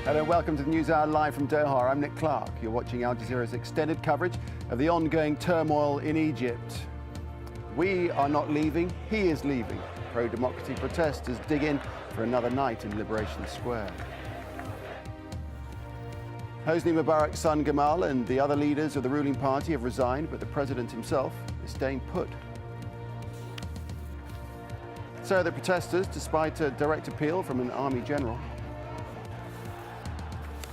Hello and welcome to the News Hour live from Doha. I'm Nick Clark. You're watching Al Jazeera's extended coverage of the ongoing turmoil in Egypt. We are not leaving, he is leaving. Pro-democracy protesters dig in for another night in Liberation Square. Hosni Mubarak's son Gamal and the other leaders of the ruling party have resigned, but the president himself is staying put. So the protesters, despite a direct appeal from an army general.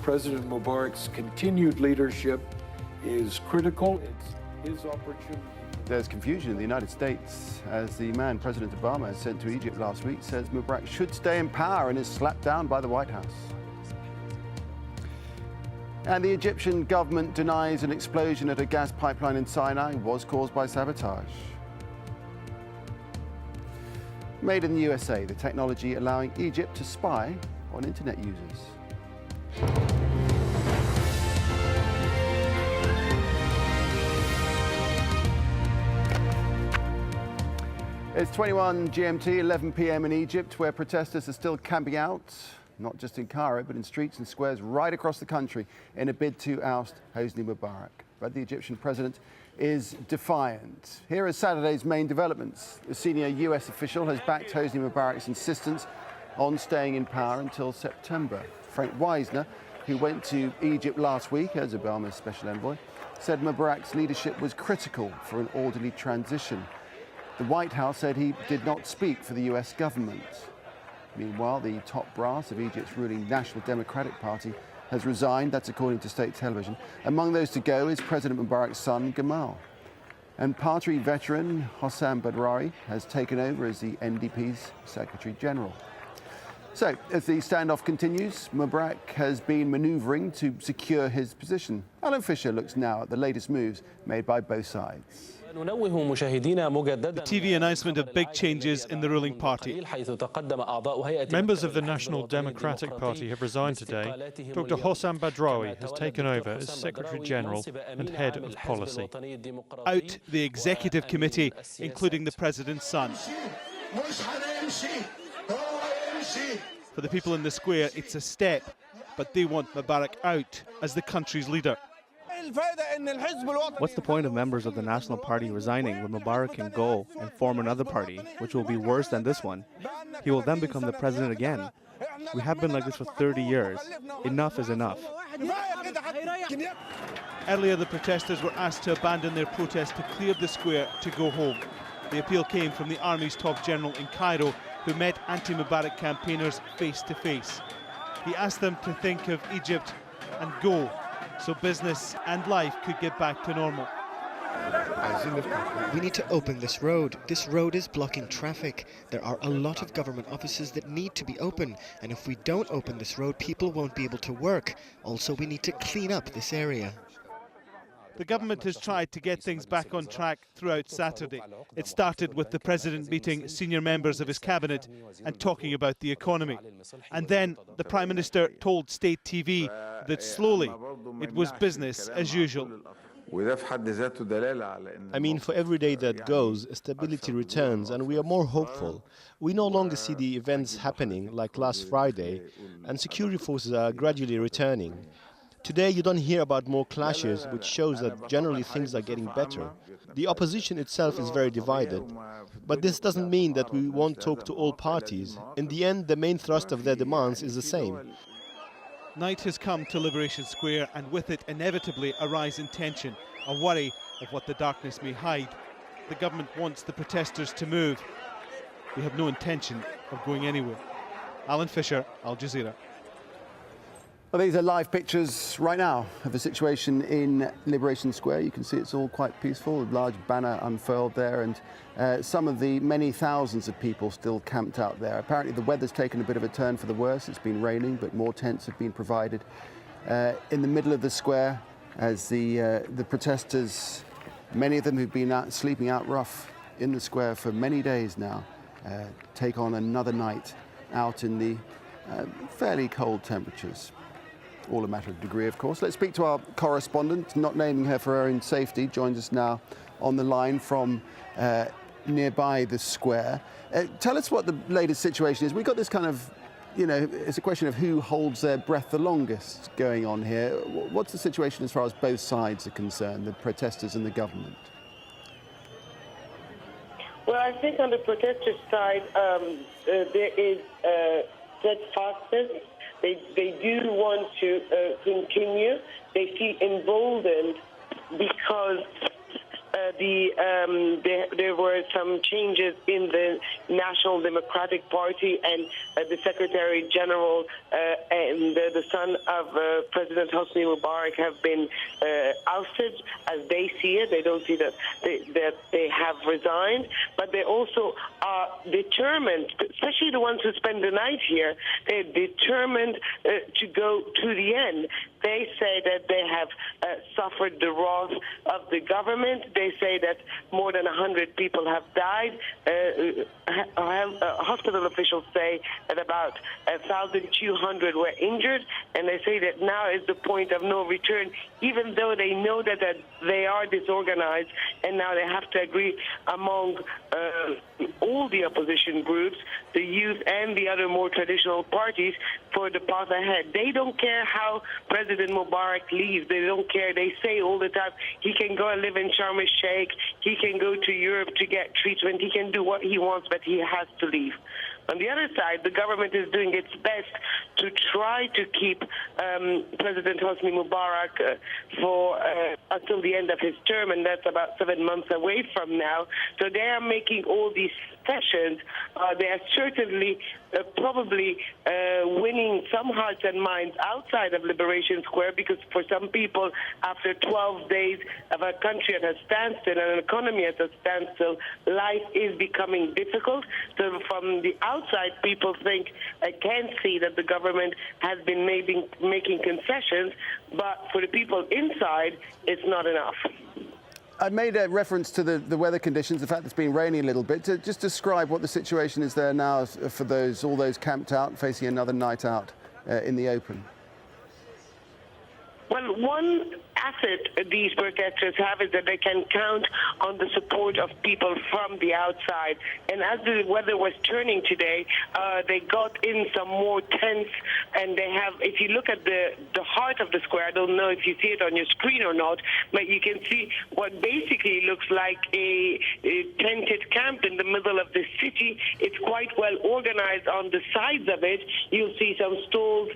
President Mubarak's continued leadership is critical. It's his opportunity. There's confusion in the United States as the man President Obama has sent to Egypt last week says Mubarak should stay in power and is slapped down by the White House. And the Egyptian government denies an explosion at a gas pipeline in Sinai was caused by sabotage. Made in the USA, the technology allowing Egypt to spy on internet users. It's 21 GMT, 11 p.m. in Egypt, where protesters are still camping out, not just in Cairo, but in streets and squares right across the country in a bid to oust Hosni Mubarak. But the Egyptian president is defiant. Here are Saturday's main developments. A senior US official has backed Hosni Mubarak's insistence on staying in power until September. Frank Wisner, who went to Egypt last week as Obama's special envoy, said Mubarak's leadership was critical for an orderly transition. The White House said he did not speak for the US government. Meanwhile, the top brass of Egypt's ruling National Democratic Party has resigned. That's according to state television. Among those to go is President Mubarak's son, Gamal. And party veteran Hossam Badrawi has taken over as the NDP's Secretary General. So, as the standoff continues, Mubarak has been manoeuvring to secure his position. Alan Fisher looks now at the latest moves made by both sides. The TV announcement of big changes in the ruling party. Members of the National Democratic Party have resigned today. Dr. Hossam Badrawi has taken over as Secretary General and head of policy. Out the executive committee, including the president's son. For the people in the square, it's a step, but they want Mubarak out as the country's leader. What's the point of members of the National Party resigning when Mubarak can go and form another party, which will be worse than this one? He will then become the president again. We have been like this for 30 years. Enough is enough. Earlier, the protesters were asked to abandon their protest to clear the square to go home. The appeal came from the army's top general in Cairo, who met anti-Mubarak campaigners face to face. He asked them to think of Egypt and go, so business and life could get back to normal. We need to open this road. This road is blocking traffic. There are a lot of government offices that need to be open, and if we don't open this road, people won't be able to work. Also, we need to clean up this area. The government has tried to get things back on track throughout Saturday. It started with the president meeting senior members of his cabinet and talking about the economy. And then the Prime Minister told state TV that slowly it was business as usual. I mean, for every day that goes, stability returns and we are more hopeful. We no longer see the events happening like last Friday, and security forces are gradually returning. Today you don't hear about more clashes, which shows that generally things are getting better. The opposition itself is very divided. But this doesn't mean that we won't talk to all parties. In the end, the main thrust of their demands is the same. Night has come to Liberation Square, and with it inevitably a rise in tension, a worry of what the darkness may hide. The government wants the protesters to move. We have no intention of going anywhere. Alan Fisher, Al Jazeera. Well, these are live pictures right now of the situation in Liberation Square. You can see it's all quite peaceful, a large banner unfurled there, and some of the many thousands of people still camped out there. Apparently the weather's taken a bit of a turn for the worse. It's been raining, but more tents have been provided in the middle of the square as the protesters, many of them who've been out, sleeping out rough in the square for many days now, take on another night out in the fairly cold temperatures. All a matter of degree, of course. Let's speak to our correspondent, not naming her for her own safety, joins us now on the line from nearby the square. Tell us what the latest situation is. We've got this kind of you know, it's a question of who holds their breath the longest going on here. What's the situation as far as both sides are concerned, the protesters and the government? Well, I think on the protesters' side, there is steadfastness. They do want to continue. They feel emboldened because there were some changes in the National Democratic Party, and the Secretary General and the son of President Hosni Mubarak have been ousted, as they see it. They don't see that they have resigned, but they also are determined, especially the ones who spend the night here. They're determined to go to the end. They say that they have suffered the wrath of the government. They say that more than 100 people have died. Hospital officials say that about 1,200 were injured, and they say that now is the point of no return, even though they know that they are disorganized, and now they have to agree among all the opposition groups, the youth and the other more traditional parties, for the path ahead. They don't care how President Mubarak leaves. They don't care. They say all the time, he can go and live in Sharm el-Sheikh, he can go to Europe to get treatment, he can do what he wants, but he has to leave. On the other side, the government is doing its best to try to keep President Hosni Mubarak for until the end of his term, and that's about 7 months away from now. So they are making all these sessions. They are certainly probably winning some hearts and minds outside of Liberation Square, because for some people, after 12 days of a country at a standstill and an economy at a standstill, life is becoming difficult. So from the outside, people think, I can see that the government has been making concessions, but for the people inside, it's not enough. I made a reference to the weather conditions, the fact it's been raining a little bit. To just describe what the situation is there now for all those camped out, facing another night out in the open. Well, one asset these protesters have is that they can count on the support of people from the outside. And as the weather was turning today, they got in some more tents, and they have, if you look at the heart of the square, I don't know if you see it on your screen or not, but you can see what basically looks like a tented camp in the middle of the city. It's quite well organized on the sides of it. You'll see some stalls,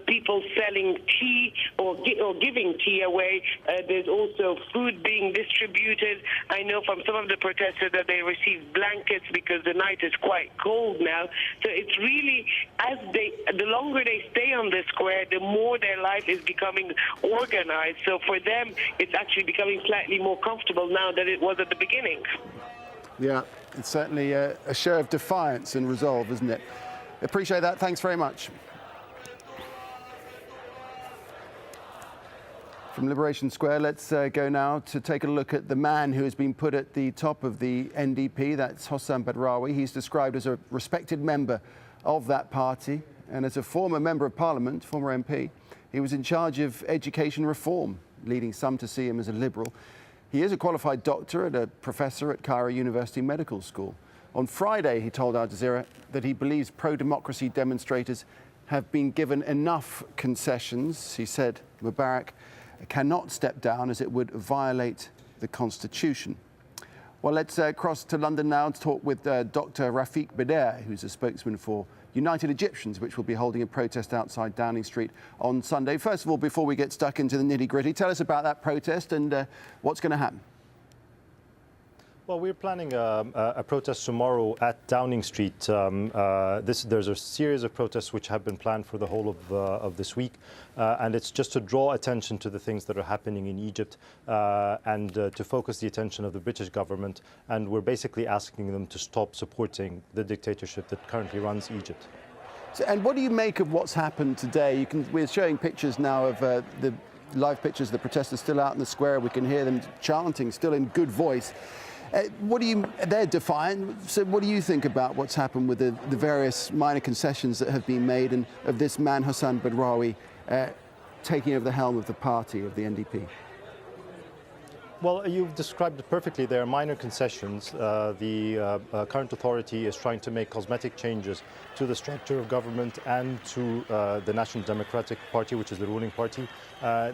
people selling tea or giving tea away. There's also food being distributed. I know from some of the protesters that they received blankets because the night is quite cold now. So it's really, the longer they stay on the square, the more their life is becoming organized. So for them, it's actually becoming slightly more comfortable now than it was at the beginning. Yeah, it's certainly a show of defiance and resolve, isn't it? Appreciate that. Thanks very much. From Liberation Square, let's go now to take a look at the man who has been put at the top of the NDP. That's Hossam Badrawi. He's described as a respected member of that party, and as a former member of parliament, former MP, he was in charge of education reform, leading some to see him as a liberal. He is a qualified doctor and a professor at Cairo University Medical School. On Friday, he told Al Jazeera that he believes pro-democracy demonstrators have been given enough concessions. He said Mubarak cannot step down as it would violate the Constitution. Well, let's cross to London now to talk with Dr. Rafiq Badair, who's a spokesman for United Egyptians, which will be holding a protest outside Downing Street on Sunday. First of all, before we get stuck into the nitty-gritty, tell us about that protest and what's going to happen. Well, we're planning a protest tomorrow at Downing Street. There's a series of protests which have been planned for the whole of this week, and it's just to draw attention to the things that are happening in Egypt and to focus the attention of the British government. And we're basically asking them to stop supporting the dictatorship that currently runs Egypt. So, and what do you make of what's happened today? We're showing pictures now of the live pictures of the protesters still out in the square. We can hear them chanting, still in good voice. They're defiant, so what do you think about what's happened with the various minor concessions that have been made and of this man, Hossam Badrawi, taking over the helm of the party, of the NDP? Well, you've described it perfectly. There are minor concessions. The current authority is trying to make cosmetic changes to the structure of government and to the National Democratic Party, which is the ruling party.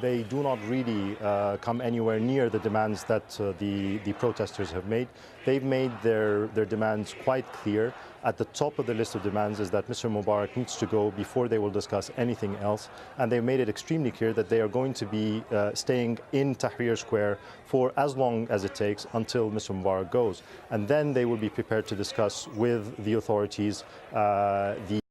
They do not really come anywhere near the demands that the protesters have made. They've made their demands quite clear. At the top of the list of demands is that Mr. Mubarak needs to go before they will discuss anything else. And they've made it extremely clear that they are going to be staying in Tahrir Square for as long as it takes until Mr. Mubarak goes. And then they will be prepared to discuss with the authorities the